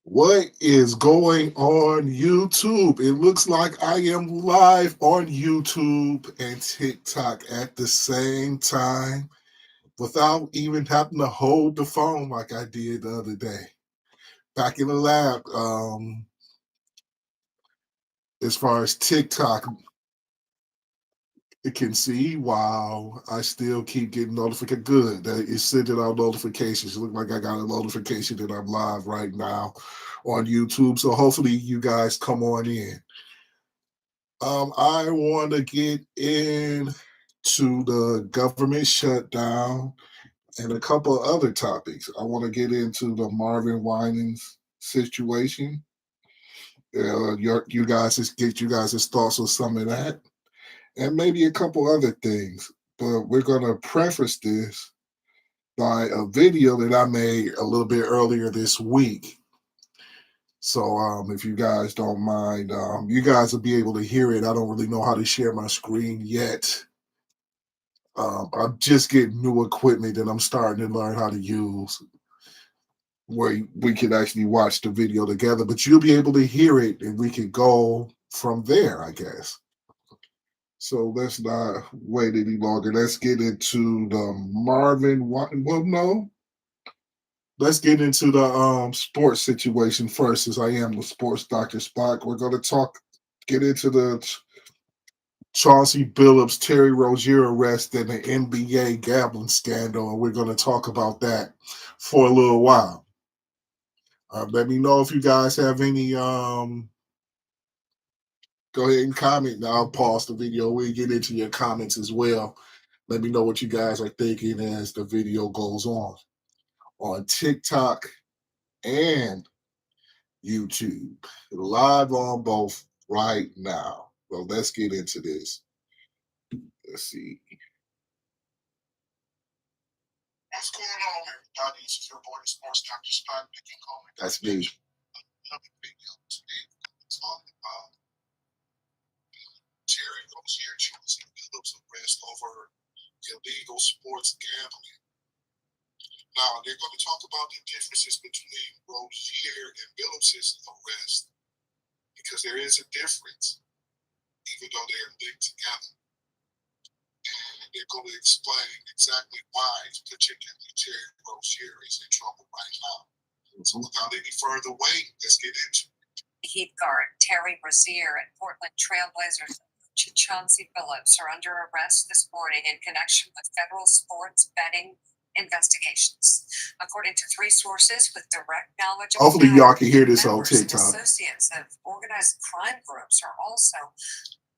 What is going on YouTube? It looks like I am live on YouTube and TikTok at the same time without even having to hold the phone like I did the other day. Back in the lab, as far as TikTok, it can see while I still keep getting notification. Good. That it's sending out notifications. It looks like I got a notification that I'm live right now on YouTube. So hopefully you guys come on in. I want to get into the government shutdown and a couple of other topics. I want to get into the Marvin Winans situation. You guys just get you guys' thoughts on some of that, and maybe a couple other things. But we're gonna preface this by a video that I made a little bit earlier this week. So if you guys don't mind, you guys will be able to hear it. I don't really know how to share my screen yet. I'm just getting new equipment that I'm starting to learn how to use where we can actually watch the video together, but you'll be able to hear it and we can go from there, I guess. So let's not wait any longer. Let's get into the let's get into the sports situation first, as I am the sports Dr. Spock. We're gonna get into the Chauncey Billups, Terry Rozier arrest and the NBA gambling scandal, and we're going to talk about that for a little while. Let me know if you guys have any. Go ahead and comment. Now I'll pause the video. We'll get into your comments as well. Let me know what you guys are thinking as the video goes on TikTok and YouTube. Live on both right now. Well, let's get into this. Let's see. What's going on, everybody? This is your boy, the Sports Dr. Spock, making comment. That's me. Another video today. It's all about Terry Rozier, Chauncey Billups arrest over illegal sports gambling. Now, they're going to talk about the differences between Rozier and Billups' arrest because there is a difference, even though they are linked together. And they're going to explain exactly why, particularly Terry Rozier, is in trouble right now. So without any further wait, let's get into it. Heat guard Terry Rozier and Portland Trailblazers Chauncey Billups are under arrest this morning in connection with federal sports betting investigations. According to three sources with direct knowledge of hopefully y'all can hear this on TikTok. Associates of organized crime groups are also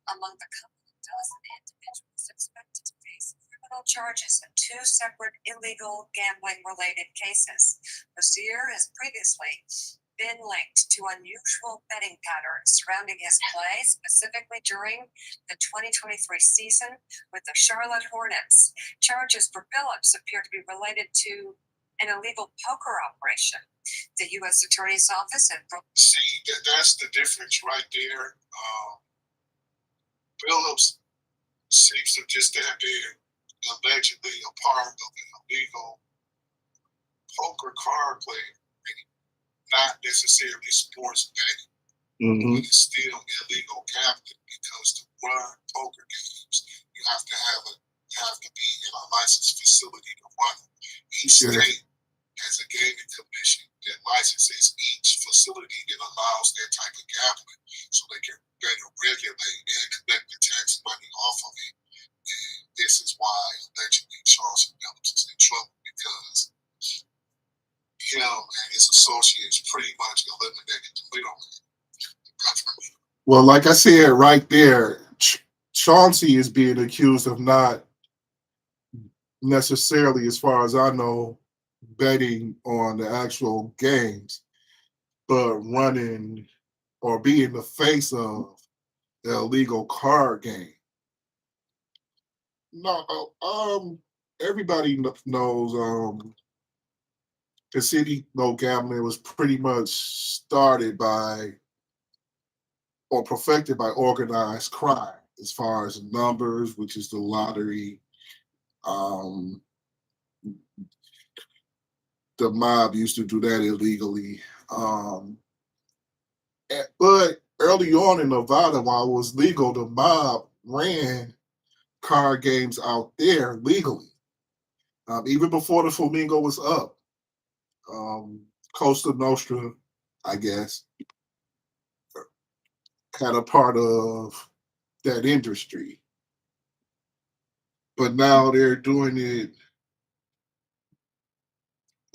among the couple of dozen individuals expected to face criminal charges in two separate illegal gambling-related cases. Rozier has previously been linked to unusual betting patterns surrounding his play, specifically during the 2023 season with the Charlotte Hornets. Charges for Billups appear to be related to an illegal poker operation. The U.S. Attorney's Office at See, that's the difference right there. Billups seems to just have been allegedly a part of an illegal poker card play, not necessarily sports betting, but it's still illegal gambling because to run poker games, you have to be in a licensed facility to run them. Each state has a gaming commission that licenses each facility that allows that type of gambling, so they can better regulate and collect the tax money off of it. And this is why allegedly Chauncey Billups is in trouble because him and his associates pretty much eliminated the middleman. Well, like I said right there, Chauncey is being accused of not necessarily, as far as I know, betting on the actual games, but running or being the face of the illegal card game. No, everybody knows casino gambling was pretty much started by or perfected by organized crime as far as numbers, which is the lottery. The mob used to do that illegally. But early on in Nevada, while it was legal, the mob ran card games out there legally. Even before the Flamingo was up. Costa Nostra, I guess, had a part of that industry. But now they're doing it.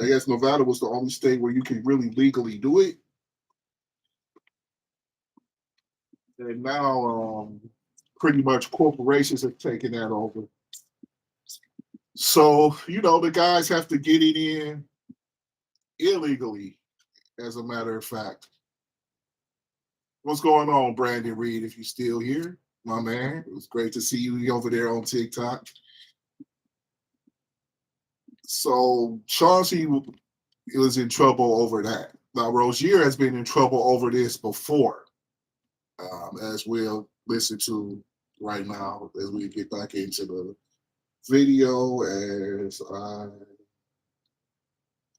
I guess Nevada was the only state where you can really legally do it. And now pretty much corporations have taken that over. So, the guys have to get it in illegally, as a matter of fact. What's going on, Brandon Reed, if you're still here, my man? It was great to see you over there on TikTok. So Chauncey was in trouble over that. Now, Rozier has been in trouble over this before, as we'll listen to right now as we get back into the video as I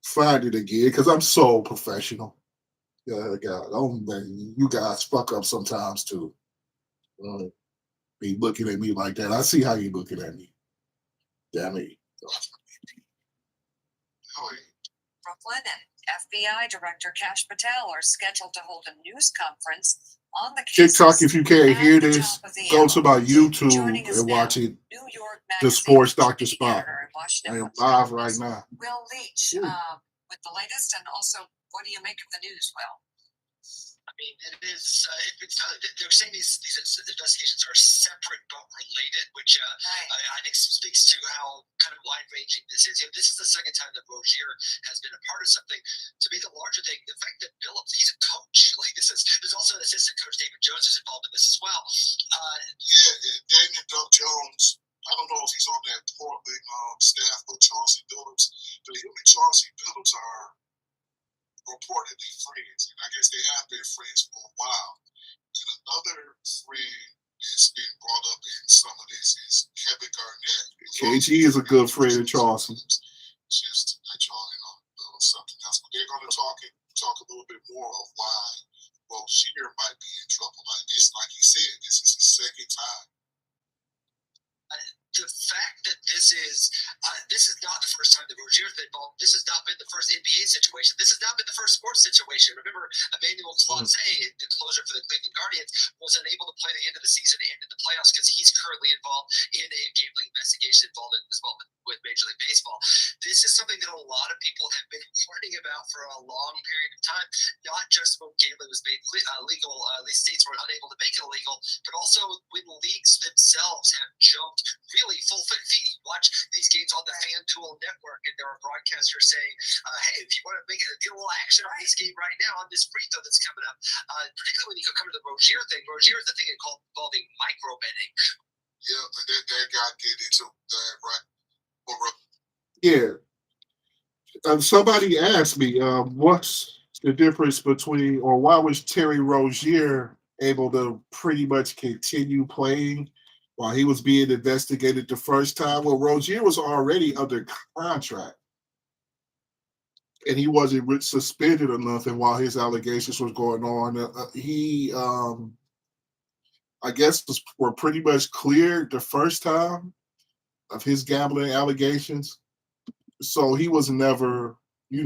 find it again, because I'm so professional. Yeah, God, you guys fuck up sometimes too. Be looking at me like that. I see how you looking at me. Damn it. Brooklyn and FBI Director Kash Patel are scheduled to hold a news conference on the case. TikTok, if you can't hear this, go to my YouTube and watch it. The Sports Dr. Spock. I am live right now. Will Leach with the latest, and also, what do you make of the news, Will? I mean, it is. They're saying these investigations are separate but related, which I think speaks to how kind of wide-ranging this is. This is the second time that Rozier has been a part of something. To me, the larger thing, the fact that Billups, he's a coach. There's also an assistant coach, David Jones, who's involved in this as well. Daniel Duck Jones. I don't know if he's on that Portland staff with Chauncey Billups, but him and Chauncey Billups are reportedly friends, and I guess they have been friends for a while. And another friend that's been brought up in some of this is Kevin Garnett. KG is a good friend of Chauncey. Just something else, but they're going to talk a little bit more of why Rozier might be in trouble like this. Like he said, this is his second time. The fact that this is not the first time that Rozier's been involved. This has not been the first NBA situation. This has not been the first sports situation. Remember, Emmanuel Clance, the closer for the Cleveland Guardians, was unable to play the end of the season and in the playoffs because he's currently involved in a gambling investigation involved as well with Major League Baseball. This is something that a lot of people have been warning about for a long period of time. Not just when gambling was made legal, these states were unable to make it illegal, but also when leagues themselves have jumped really full feet. You watch these games on the FanDuel network, and there are broadcasters saying, hey, if you want to get a little action on this game right now on this free throw that's coming up, particularly when you come to the Rozier thing. Rozier is the thing involving micro betting. Yeah, but that guy get into that, right? Yeah. Somebody asked me, what's the difference between, or why was Terry Rozier able to pretty much continue playing while he was being investigated the first time? Well, Rozier was already under contract, and he wasn't suspended or nothing while his allegations was going on. He, I guess, were pretty much cleared the first time of his gambling allegations. So he was never, I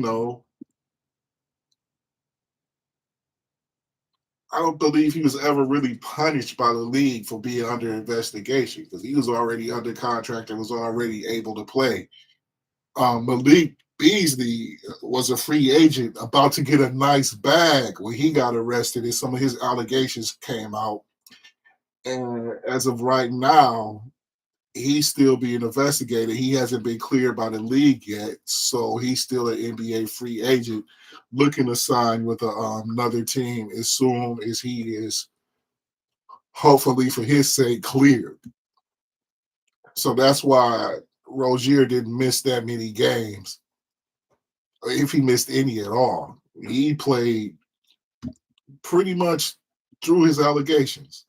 don't believe he was ever really punished by the league for being under investigation because he was already under contract and was already able to play. Malik Beasley was a free agent about to get a nice bag when he got arrested and some of his allegations came out. And as of right now, he's still being investigated. He hasn't been cleared by the league yet, so he's still an NBA free agent looking to sign with another team as soon as he is, hopefully for his sake, cleared. So that's why Rozier didn't miss that many games, if he missed any at all. He played pretty much through his allegations.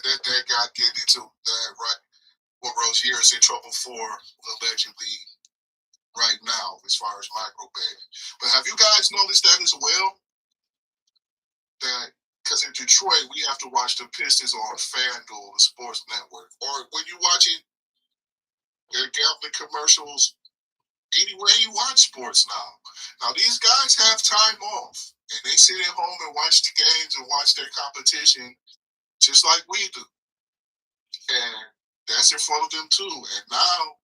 That guy getting into that, right? What Rozier is in trouble for, allegedly right now as far as micro betting. But have you guys noticed that as well? That because in Detroit we have to watch the Pistons on FanDuel, the sports network, or when you watch it, their gambling commercials anywhere you watch sports now. Now these guys have time off, and they sit at home and watch the games and watch their competition just like we do, and that's in front of them too. And now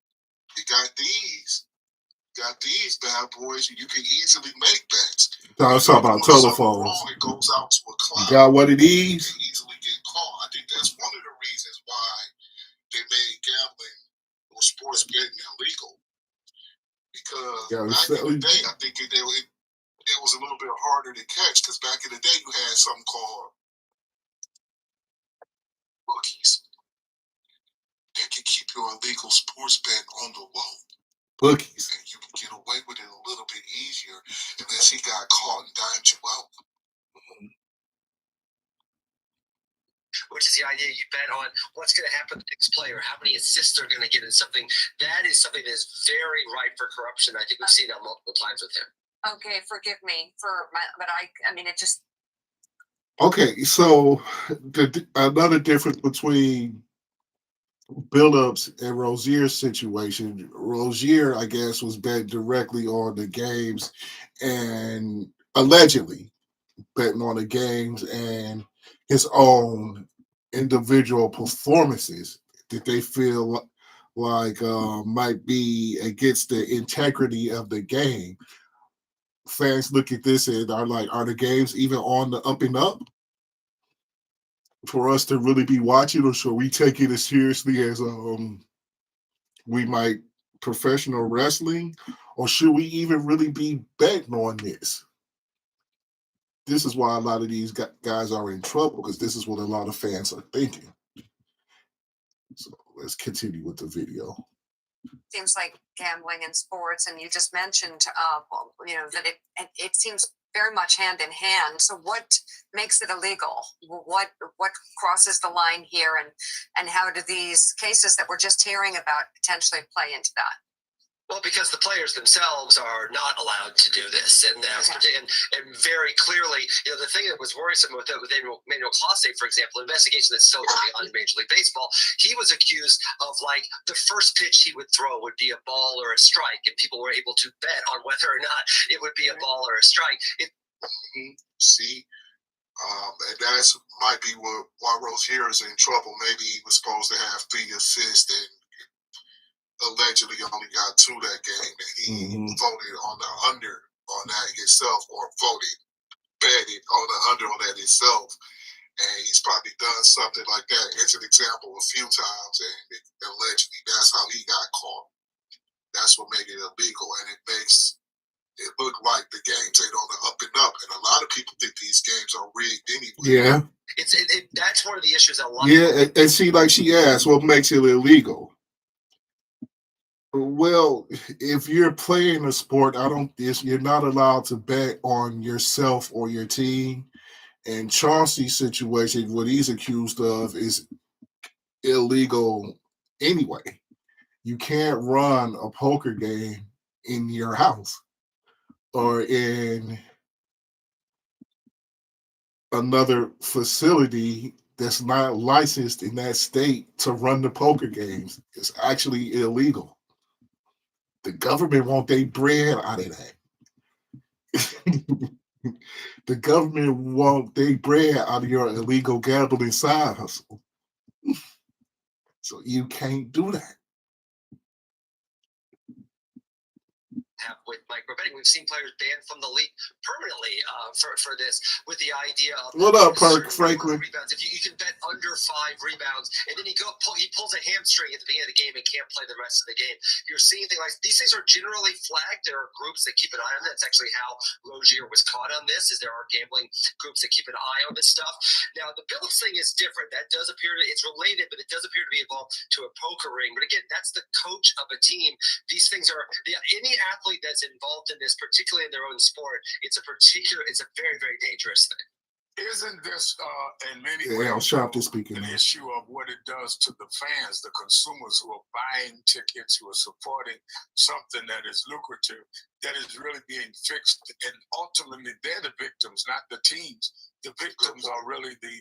you got these bad boys, and you can easily make bets. I was talking about telephones. Wrong, it goes out to a cloud. You got one of these? You can easily get caught. I think that's one of the reasons why they made gambling or sports betting illegal. Because back in the day, I think it was a little bit harder to catch. Because back in the day, you had something called bookies. They could keep your illegal sports bet on the low. Bookies. And you can get away with it a little bit easier unless he got caught and dimed you out. Which is the idea you bet on what's going to happen to the next player, how many assists they're going to get, and something that is very ripe for corruption. I think we've seen that multiple times with him. Okay, forgive me but I mean, it just. Okay, so another difference between Billups and Rozier's situation. Rozier, I guess, was bet directly on the games and allegedly betting on the games and his own individual performances that they feel like might be against the integrity of the game. Fans look at this and are like, are the games even on the up and up for us to really be watching, or should we take it as seriously as we might professional wrestling, or should we even really be betting on this? This is why a lot of these guys are in trouble, because this is what a lot of fans are thinking. So let's continue with the video. Seems like gambling in sports, and you just mentioned, that it seems very much hand in hand. So what makes it illegal? What crosses the line here, and how do these cases that we're just hearing about potentially play into that? Well, because the players themselves are not allowed to do this, and very clearly, the thing that was worrisome with Emmanuel Clase, for example, an investigation that's still going on in Major League Baseball, he was accused of the first pitch he would throw would be a ball or a strike, and people were able to bet on whether or not it would be a ball or a strike. See, and that's might be why Rozier is in trouble. Maybe he was supposed to have 3 assists and allegedly only got 2 that game, and he voted on the under on that himself, or betted on the under on that himself, and he's probably done something like that as an example a few times, and allegedly that's how he got caught. That's what made it illegal, and it makes it look like the games ain't on the up and up, and a lot of people think these games are rigged anyway. Yeah, that's one of the issues. And see, like she asked, what makes it illegal? Well, if you're playing a sport, you're not allowed to bet on yourself or your team. And Chauncey's situation, what he's accused of, is illegal anyway. You can't run a poker game in your house or in another facility that's not licensed in that state to run the poker games. It's actually illegal. The government want their bread out of that. The government want their bread out of your illegal gambling side hustle. So you can't do that. With micro betting, we've seen players banned from the league permanently for this, with the idea of what up, Franklin? Rebounds. If you can bet under 5 rebounds, and then he pulls a hamstring at the beginning of the game and can't play the rest of the game. You're seeing things like these things are generally flagged. There are groups that keep an eye on that. That's actually how Rozier was caught on this. Is there are gambling groups that keep an eye on this stuff. Now the Billups thing is different. That does appear it's related, but it does appear to be involved to a poker ring. But again, that's the coach of a team. These things are any athlete that's involved in this, particularly in their own sport, it's a very, very dangerous thing. Isn't this in many Yeah, ways Sharp is speaking an now. issue of what it does to the fans, the consumers who are buying tickets, who are supporting something that is lucrative, that is really being fixed, and ultimately they're the victims, not the teams. The victims are really the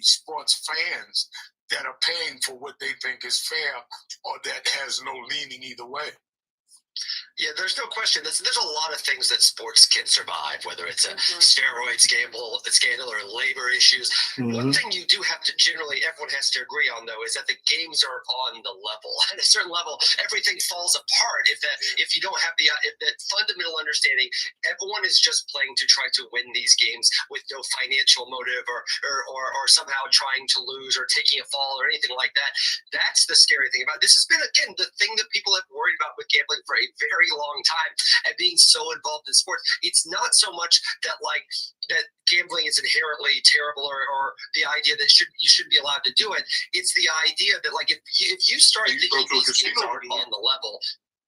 sports fans that are paying for what they think is fair or that has no leaning either way. Yeah, there's no question. There's a lot of things that sports can survive, whether it's a steroids scandal or labor issues. One thing you do have to generally, everyone has to agree on, though, is that the games are on the level. At a certain level, everything falls apart if you don't have that fundamental understanding. Everyone is just playing to try to win these games with no financial motive or somehow trying to lose or taking a fall or anything like that. That's the scary thing about it. This has been, again, the thing that people have worried about with gambling for a very long time and being so involved in sports. It's not so much that that gambling is inherently terrible or the idea that you shouldn't be allowed to do it. It's the idea that if you start thinking these games aren't on the level,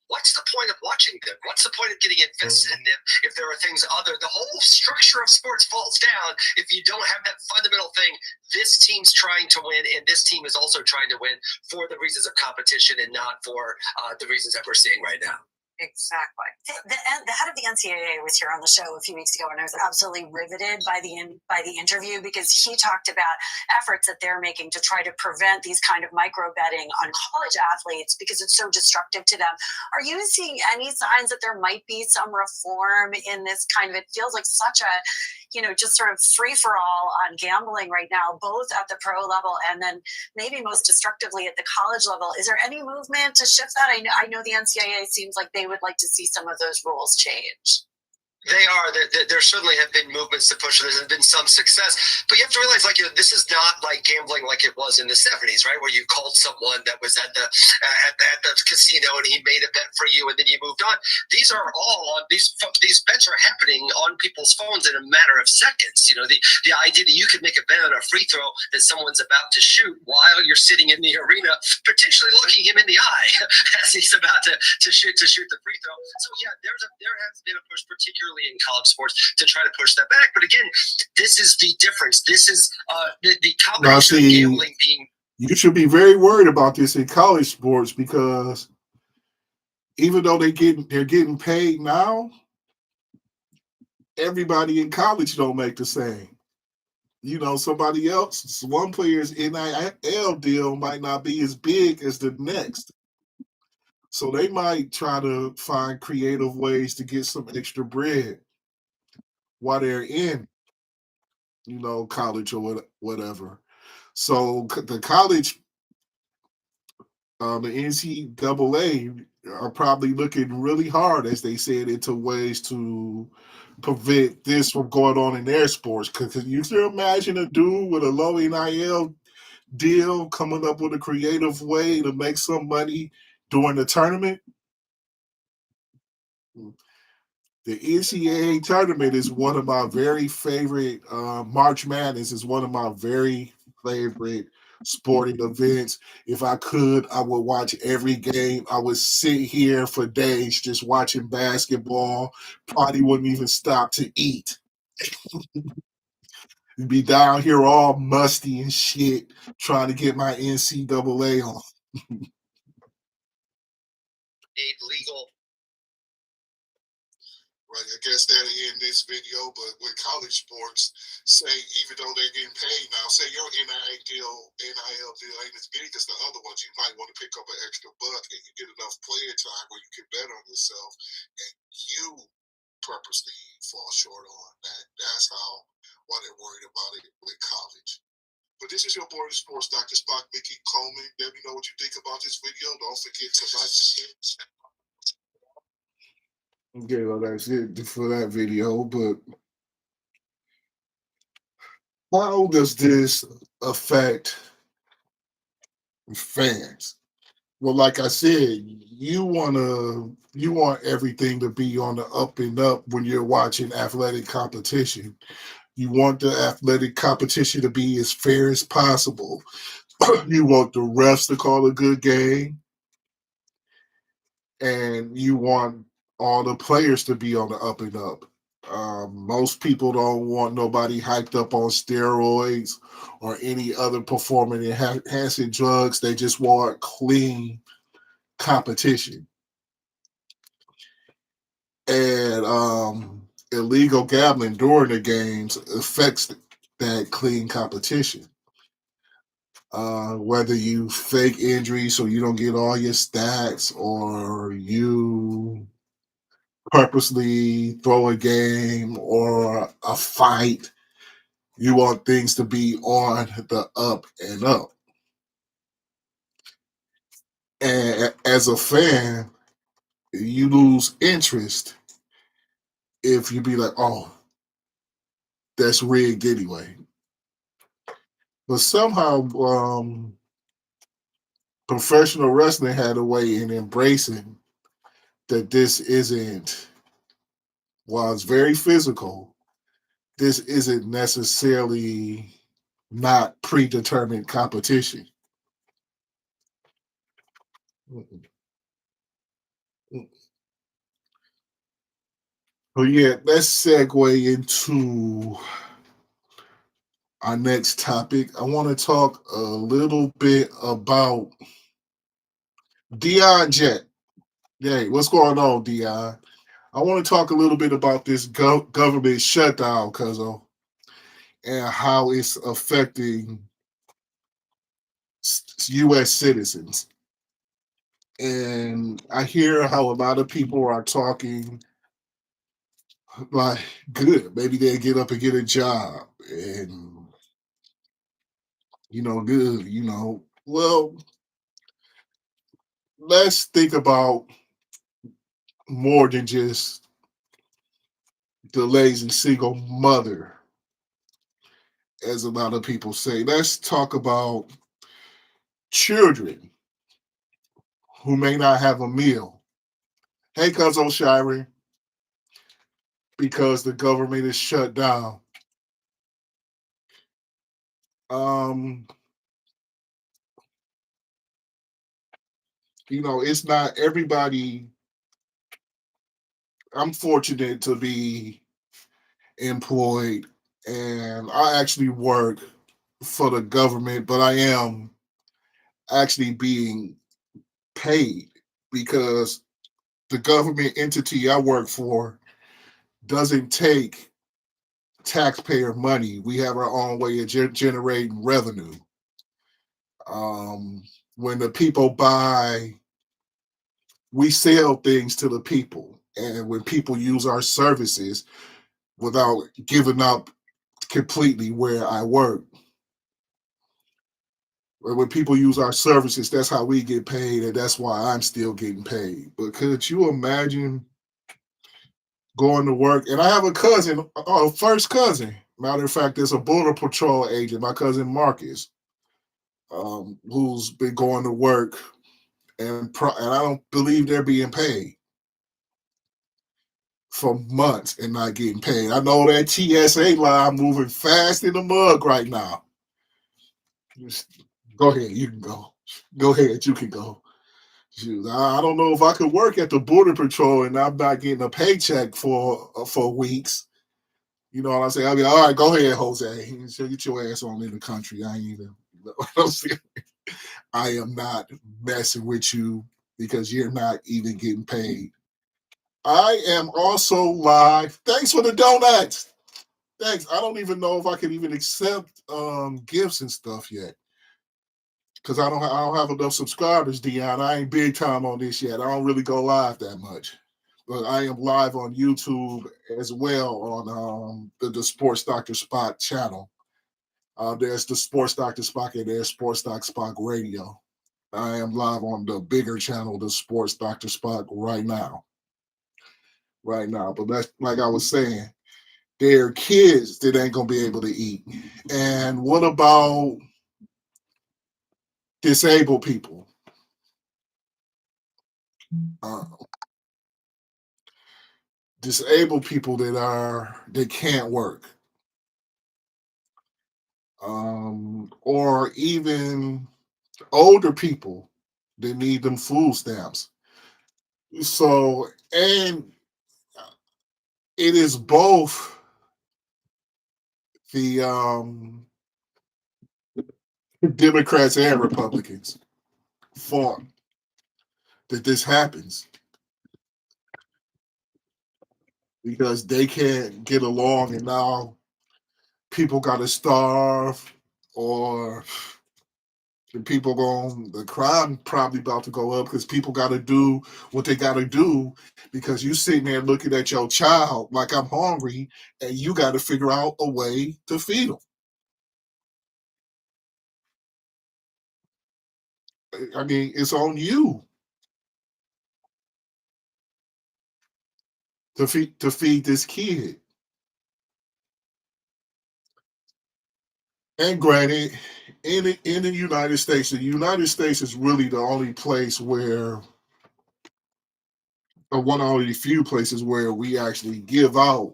what's the point of watching them? What's the point of getting invested in them if there are things the whole structure of sports falls down if you don't have that fundamental thing. This team's trying to win, and this team is also trying to win for the reasons of competition and not for the reasons that we're seeing right now. Exactly. The head of the NCAA was here on the show a few weeks ago, and I was absolutely riveted by the interview because he talked about efforts that they're making to try to prevent these kind of micro betting on college athletes because it's so destructive to them. Are you seeing any signs that there might be some reform in this kind of? It feels like such a just sort of free for all on gambling right now, both at the pro level and then maybe most destructively at the college level. Is there any movement to shift that? I know the NCAA seems like they would like to see some of those rules change. They are. There certainly have been movements to push. There's been some success, but you have to realize, this is not like gambling like it was in the 70s, right? Where you called someone that was at the casino and he made a bet for you, and then you moved on. These are all these bets are happening on people's phones in a matter of seconds. The idea that you could make a bet on a free throw that someone's about to shoot while you're sitting in the arena, potentially looking him in the eye as he's about to shoot the free throw. So yeah, there has been a push, particularly in college sports, to try to push that back. But again, this is the difference. This is the combination of gambling being. You should be very worried about this in college sports because even though they're getting paid now, everybody in college don't make the same. Somebody else, one player's NIL deal might not be as big as the next. So they might try to find creative ways to get some extra bread while they're in, college or whatever. So the college, the NCAA are probably looking really hard, as they said, into ways to prevent this from going on in their sports. Because you can imagine a dude with a low NIL deal coming up with a creative way to make some money during the tournament. The NCAA tournament is one of my very favorite. March Madness is one of my very favorite sporting events. If I could, I would watch every game. I would sit here for days just watching basketball. Probably wouldn't even stop to eat. Be down here all musty and shit, trying to get my NCAA on. Legal. Right, I guess that in this video, but with college sports, say even though they're getting paid now, say your NIL deal ain't as big as the other ones, you might want to pick up an extra buck and you get enough player time where you can bet on yourself, and you purposely fall short on that. That's why they're worried about it with college. But this is your boy, the Sports Dr. Spock, Mickey Coleman. Let me know what you think about this video. Don't forget to like it. Okay, well, that's it for that video. But how does this affect fans? Well, like I said, you want everything to be on the up and up when you're watching athletic competition. You want the athletic competition to be as fair as possible. You want the refs to call a good game, and you want all the players to be on the up and up. Most people don't want nobody hyped up on steroids or any other performance enhancing drugs. They just want clean competition. And illegal gambling during the games affects that clean competition. Whether you fake injuries so you don't get all your stats, or you purposely throw a game or a fight, you want things to be on the up and up. And as a fan, you lose interest if you be like, oh, that's rigged anyway. But somehow, professional wrestling had a way in embracing that this isn't, while it's very physical, this isn't necessarily not predetermined competition. But yeah, let's segue into our next topic. I want to talk a little bit about Dion Jet. Hey, what's going on, Dion? I want to talk a little bit about this government shutdown, Cuzzo, and how it's affecting U.S. citizens. And I hear how a lot of people are talking like, good, maybe they'll get up and get a job. And, good, Well, let's think about more than just the lazy single mother, as a lot of people say. Let's talk about children who may not have a meal. Hey, Cuz O'Shire, because the government is shut down. Um, it's not everybody. I'm fortunate to be employed, and I actually work for the government, but I am actually being paid because the government entity I work for doesn't take taxpayer money. We have our own way of generating revenue. When the people buy, we sell things to the people. And when people use our services without giving up completely where I work, when people use our services, that's how we get paid, and that's why I'm still getting paid. But could you imagine going to work? And I have a cousin, a first cousin. Matter of fact, there's a border patrol agent, my cousin Marcus, who's been going to work, and I don't believe they're being paid for months and not getting paid. I know that TSA line moving fast in the mug right now. Just go ahead, you can go. Go ahead, you can go. Shoot, I don't know if I could work at the border patrol and I'm not getting a paycheck for weeks. You know what I'm saying? I'll be all right. Go ahead, Jose. Get your ass on in the country. I ain't even. I am not messing with you because you're not even getting paid. I am also live. Thanks for the donuts. Thanks. I don't even know if I can even accept gifts and stuff yet because I don't have enough subscribers, Dion. I ain't big time on this yet. I don't really go live that much, but I am live on YouTube as well on the Sports Dr. Spock channel. There's the Sports Dr. Spock and there's SportsDrSpock Radio. I am live on the bigger channel, the Sports Dr. Spock, right now. Right now. But that's like I was saying, there are kids that ain't gonna be able to eat. And what about disabled people? Uh, Disabled people that can't work. Or even older people that need them food stamps. So, and it is both the Democrats and Republicans fought that this happens because they can't get along, and now people got to starve, or the crime probably about to go up because people got to do what they got to do, because you sitting there looking at your child like, I'm hungry, and you got to figure out a way to feed them. I mean, it's on you to feed this kid. And granted, in the United States is really the only place where, or one of only few places where we actually give out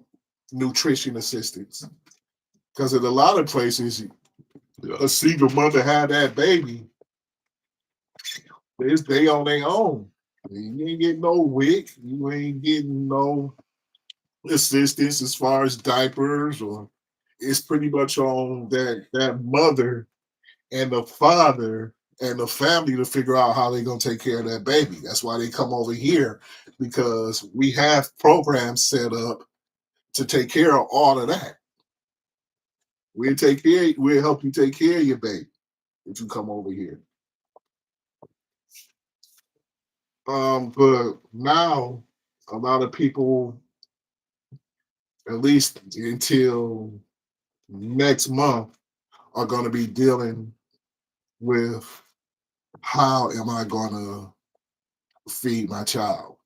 nutrition assistance. Because in a lot of places, a single mother had that baby, they on their own. You ain't getting no WIC, you ain't getting no assistance as far as diapers, or it's pretty much on that mother and the father and the family to figure out how they're going to take care of that baby. That's why they come over here, because we have programs set up to take care of all of that. We'll help you take care of your baby if you come over here. But now a lot of people, at least until next month, are going to be dealing with, how am I going to feed my child?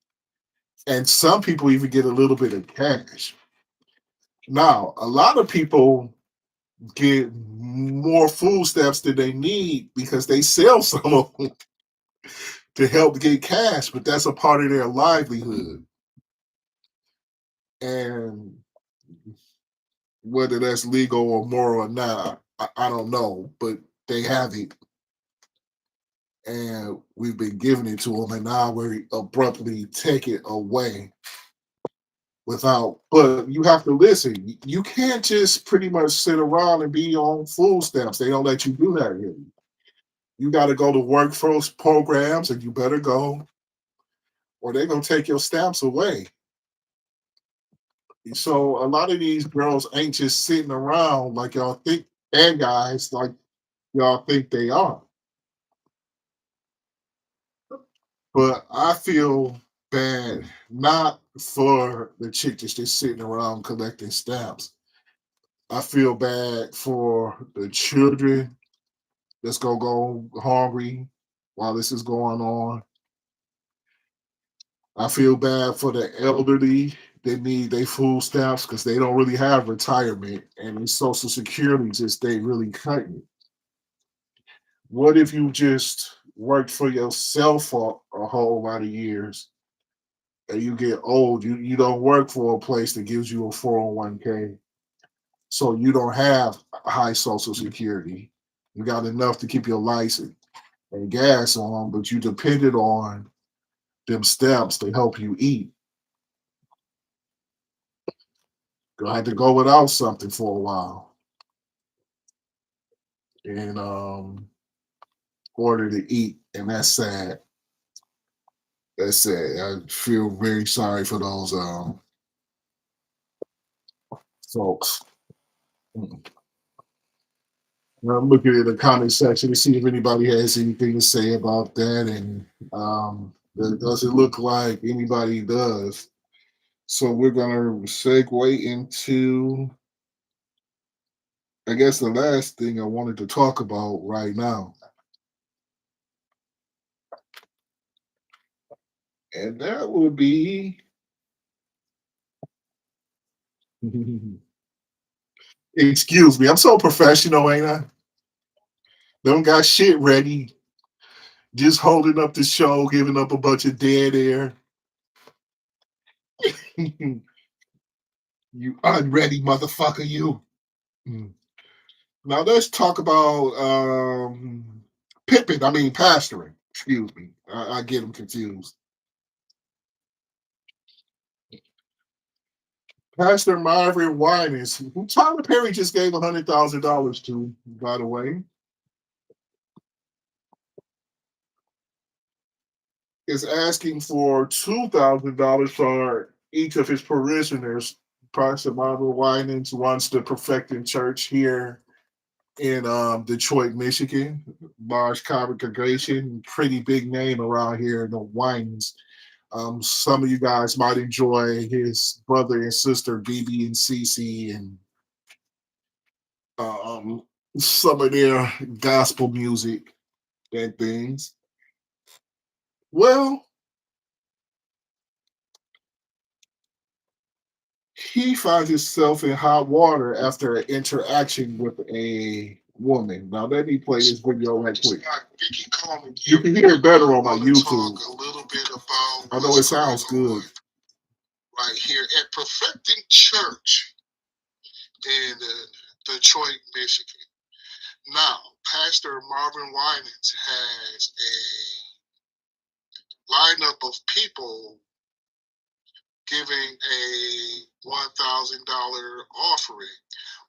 And some people even get a little bit of cash. Now, a lot of people get more food stamps than they need because they sell some of them to help get cash, but that's a part of their livelihood. And whether that's legal or moral or not, I don't know, but they have it. And we've been giving it to them, and now we abruptly take it away without. But you have to listen. You can't just pretty much sit around and be on food stamps. They don't let you do that here. You got to go to workforce programs, and you better go, or they're going to take your stamps away. So a lot of these girls ain't just sitting around like y'all think, and guys like y'all think they are. But I feel bad not for the chick that's just sitting around collecting stamps. I feel bad for the children that's gonna go hungry while this is going on. I feel bad for the elderly that need their food stamps because they don't really have retirement, and the Social Security just they really cutting it. What if you just worked for yourself for a whole lot of years, and you get old, you don't work for a place that gives you a 401k, so you don't have high Social Security. You got enough to keep your license and gas on, but you depended on them stamps to help you eat. You had to go without something for a while in order to eat, and that's sad. That's sad. I feel very sorry for those folks. I'm looking at the comment section to see if anybody has anything to say about that, and it doesn't look like anybody does. So we're gonna segue into, I guess, the last thing I wanted to talk about right now, and that would be excuse me, I'm so professional, ain't I? Don't got shit ready. Just holding up the show, giving up a bunch of dead air. You unready motherfucker, you. Now let's talk about pastoring. Excuse me. I get them confused. Pastor Marvin Winans, who Tyler Perry just gave $100,000 to, by the way, is asking for $2,000 for each of his parishioners. Pastor Marvin Winans wants the Perfecting Church here in Detroit, Michigan. Large congregation, pretty big name around here in the Winans. Some of you guys might enjoy his brother and sister BB and CC and some of their gospel music and things. Well, he finds himself in hot water after an interaction with a woman. Now let me play this video right quick. You can hear it better on my YouTube. Talk a little bit about I know it sounds good. Right here at Perfecting Church in Detroit, Michigan. Now, Pastor Marvin Winans has a lineup of people giving a $1,000 offering.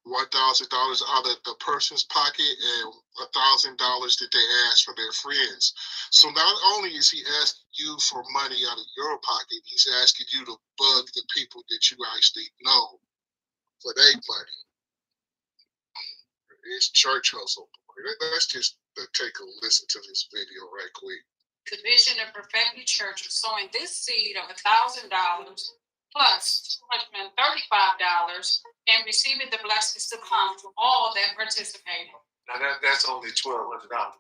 $1,000 out of the person's pocket and $1,000 that they ask for their friends. So not only is he asking you for money out of your pocket, he's asking you to bug the people that you actually know for their money. It's church hustle. Let's just take a listen to this video right quick. The vision of Perfecting Church of sowing this seed of $1,000 plus $235 and receiving the blessings to come to all that participated. Now that's only $1,200.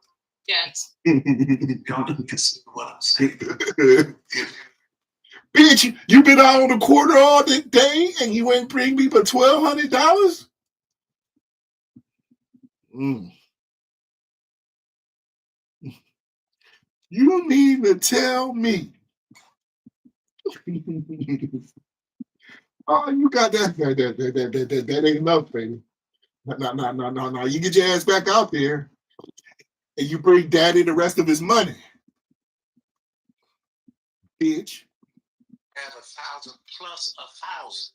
Yes. Y'all don't listen to what I'm saying. Bitch, you been out on the corner all day and you ain't bring me but $1,200? You need to tell me. Oh, you got that ain't enough, baby. No. You get your ass back out there and you bring daddy the rest of his money. Bitch. Have 1,000 plus 1,000.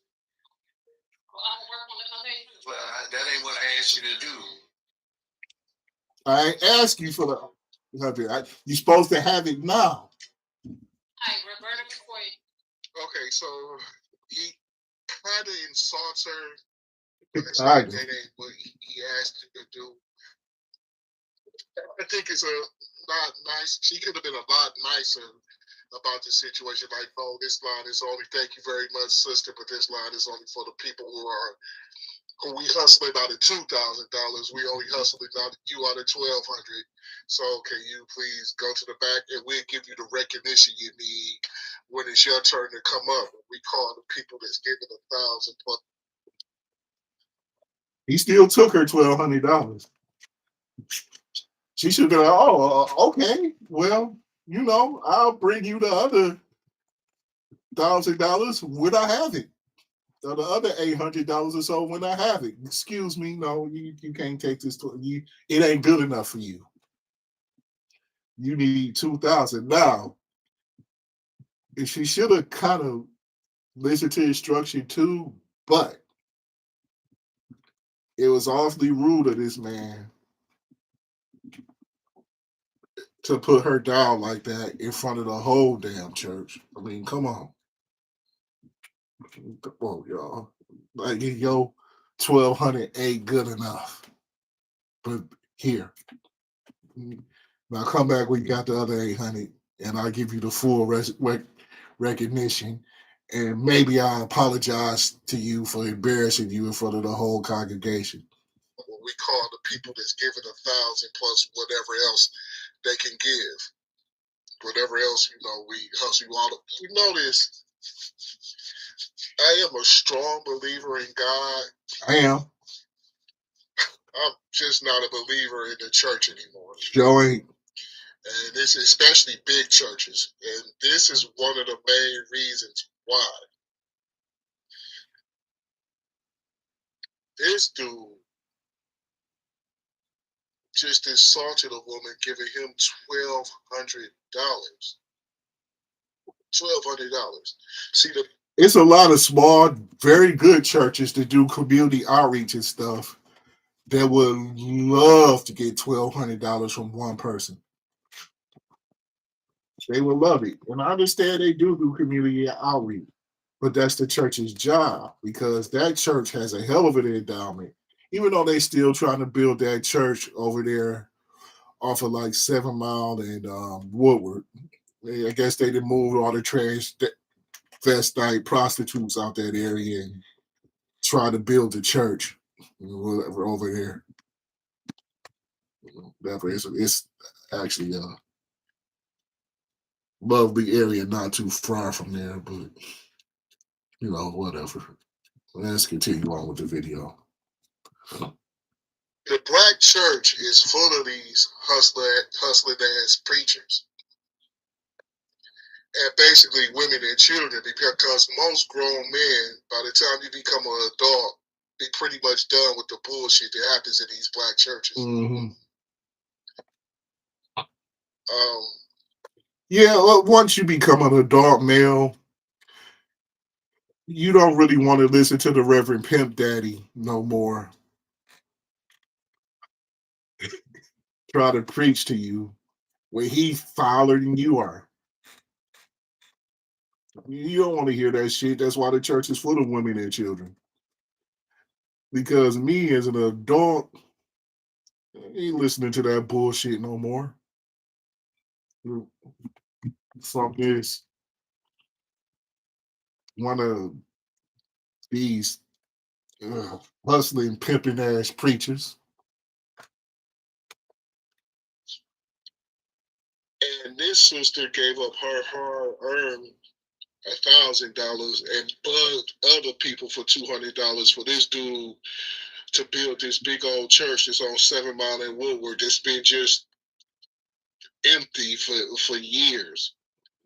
Well, that ain't what I asked you to do. I ain't ask you for the. You're supposed to have it now. Hi, Roberta McCoy. Okay, so he kind of insults her. That ain't what he asked you to do. I think it's a lot nice. She could have been a lot nicer about the situation. Like, no, this line is only, thank you very much, sister, but this line is only for the people who we hustling out of $2,000. We only hustling out you out of $1,200. So can you please go to the back and we'll give you the recognition you need when it's your turn to come up. We call the people that's giving 1,000 plus. He still took her $1,200. She should have been like, oh, okay. Well, I'll bring you the other $1,000 when I have it. The other $800 or so when I have it. Excuse me, no, you can't take this. It ain't good enough for you. You need $2,000 now. And she should have kind of listened to instruction too, but it was awfully rude of this man to put her down like that in front of the whole damn church. I mean, come on. Come on, y'all. Like, yo, $1,200 ain't good enough. But here. Now come back when you got the other 800 and I'll give you the full recognition. And maybe I apologize to you for embarrassing you in front of the whole congregation. We call the people that's giving 1,000 plus whatever else they can give. Whatever else, we hustle you out of. You notice, I am a strong believer in God. I am. I'm just not a believer in the church anymore. Sure ain't. And this is especially big churches. And this is one of the main reasons why. This dude just insulted a woman, giving him $1,200. $1,200. See, It's a lot of small, very good churches that do community outreach and stuff that would love to get $1,200 from one person. They would love it. And I understand they do community outreach, but that's the church's job because that church has a hell of an endowment. Even though they still trying to build that church over there off of like 7 Mile and Woodward. I guess they done moved all the transvestite prostitutes out that area and try to build a church whatever over there. Whatever. It's actually a lovely area not too far from there, but whatever. Let's continue on with the video. The black church is full of these hustling ass preachers. And basically women and children, because most grown men, by the time you become an adult, be pretty much done with the bullshit that happens in these black churches. Mm-hmm. Um, Yeah, well, once you become an adult male, you don't really want to listen to the Reverend Pimp Daddy no more. Try to preach to you when he's fouler than you are. You don't want to hear that shit. That's why the church is full of women and children. Because me as an adult, I ain't listening to that bullshit no more. From this one of these hustling, pimping ass preachers. And this sister gave up her hard-earned $1,000 and bugged other people for $200 for this dude to build this big old church that's on 7 Mile and Woodward that's been just empty for years.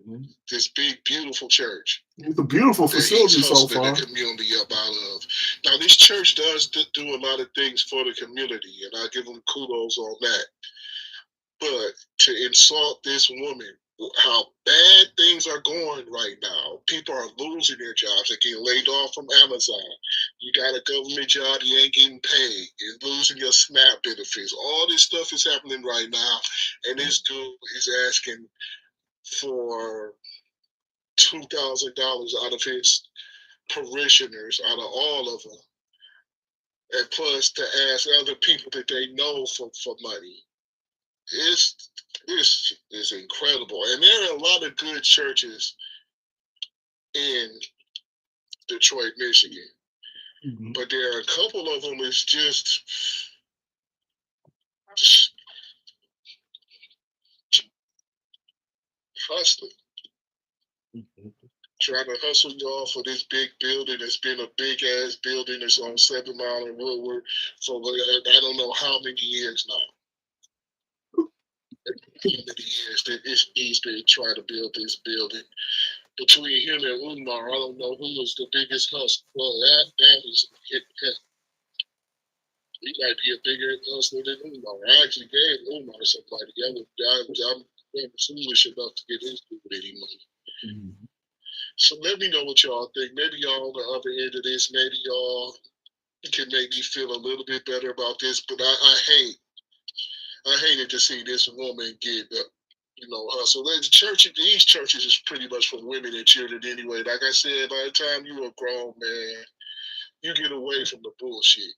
Mm-hmm. This big, beautiful church. It's a beautiful facility so far. The community up out of. Now, this church does do a lot of things for the community, and I give them kudos on that. But to insult this woman, how bad things are going right now. People are losing their jobs. They're getting laid off from Amazon. You got a government job, you ain't getting paid. You're losing your SNAP benefits. All this stuff is happening right now. And this dude is asking for $2,000 out of his parishioners, out of all of them. And plus to ask other people that they know for money. This is incredible. And there are a lot of good churches in Detroit, Michigan. Mm-hmm. But there are a couple of them is just hustling. Mm-hmm. Trying to hustle y'all for this big building that's been a big ass building that's on 7 Mile and Woodward for I don't know how many years now. How many years that he's been trying to build this building. Between him and Umar, I don't know who was the biggest hustler. Well, that is he might be a bigger hustler than Umar. I actually gave Umar somebody. I'm foolish enough to get his dude any money. Mm-hmm. So let me know what y'all think. Maybe y'all on the other end of this, maybe y'all can make me feel a little bit better about this. But I hated to see this woman get hustle. The church, these churches is pretty much for women and children anyway. Like I said, by the time you a grown man, you get away from the bullshit.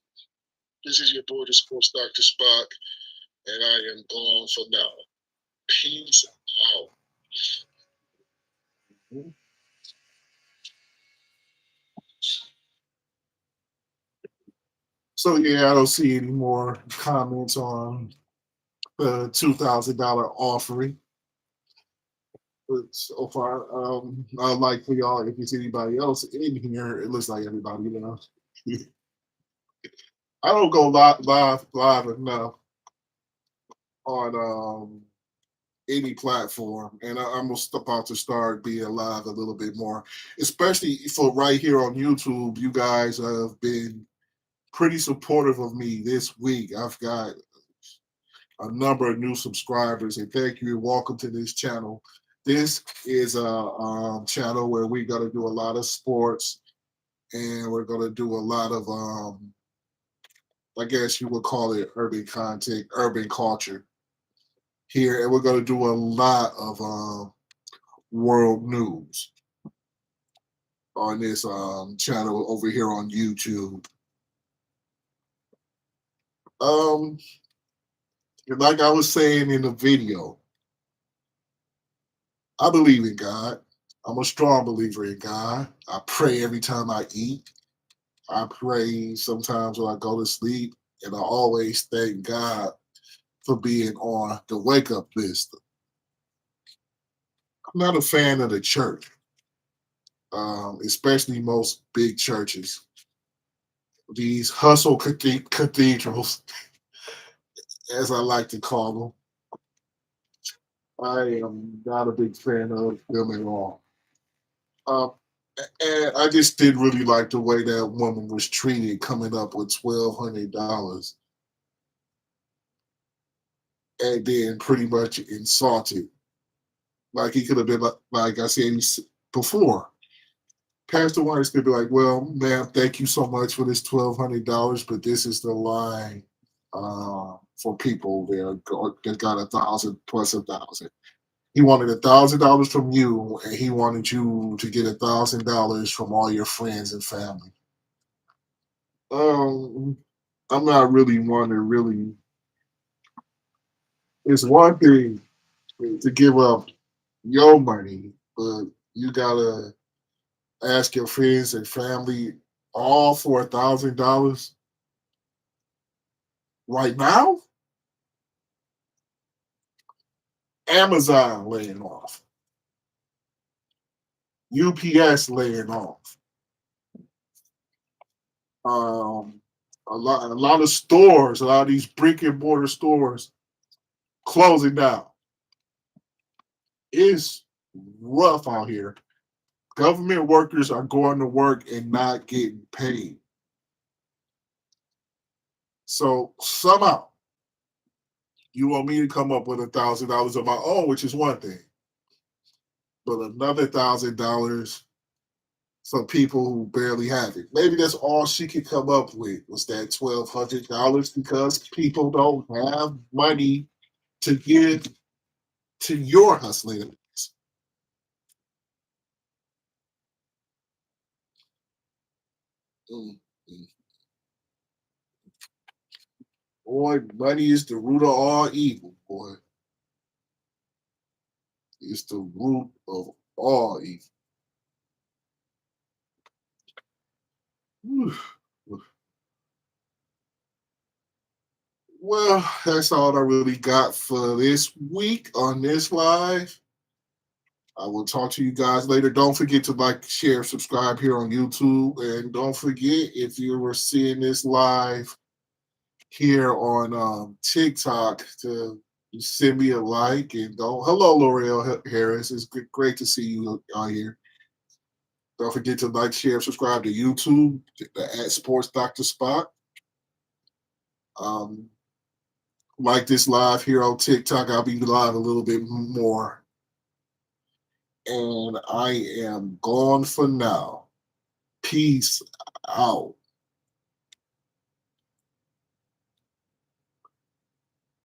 This is your boy, the SportsDrSpock, and I am gone for now. Peace out. So yeah, I don't see any more comments on the $2,000 offering. But so far, I'd like for y'all, if there's anybody else in here, it looks like everybody, I don't go live enough on any platform, and I'm about to start being live a little bit more, especially for right here on YouTube. You guys have been pretty supportive of me this week. I've got a number of new subscribers, and thank you and welcome to this channel. This is a channel where we're gonna do a lot of sports, and we're gonna do a lot of I guess you would call it urban content, urban culture here, and we're gonna do a lot of world news on this channel over here on YouTube. Um, like I was saying in the video, I believe in God. I'm a strong believer in God. I pray every time I eat. I pray sometimes when I go to sleep, and I always thank God for being on the wake up list. I'm not a fan of the church, especially most big churches. These hustle cathedrals, as I like to call them. I am not a big fan of them at all. Um, and I just didn't really like the way that woman was treated, coming up with $1,200 and then pretty much insulted. Like he could have been like I said before. Pastor Winans could be like, "Well, ma'am, thank you so much for this $1,200, but this is the line for people that got 1,000 plus 1,000." He wanted $1,000 from you, and he wanted you to get $1,000 from all your friends and family. Um, I'm not really one to really. It's one thing to give up your money, but you gotta ask your friends and family all for $1,000 right now. Amazon laying off, UPS laying off, um, a lot of stores, a lot of these brick and mortar stores closing down. It's rough out here. Government workers are going to work and not getting paid. So somehow you want me to come up with $1,000 of my own, which is one thing, but another $1,000 for people who barely have it. Maybe that's all she could come up with was that $1,200 because people don't have money to give to your hustling. Mm, mm. Boy, money is the root of all evil, boy. It's the root of all evil. Whew. Well, that's all I really got for this week on this live. I will talk to you guys later. Don't forget to like, share, subscribe here on YouTube. And don't forget, if you were seeing this live here on TikTok, to send me a like. And hello, L'Oreal Harris. It's great to see you out here. Don't forget to like, share, subscribe to YouTube at SportsDrSpock. Like this live here on TikTok, I'll be live a little bit more. And I am gone for now. Peace out.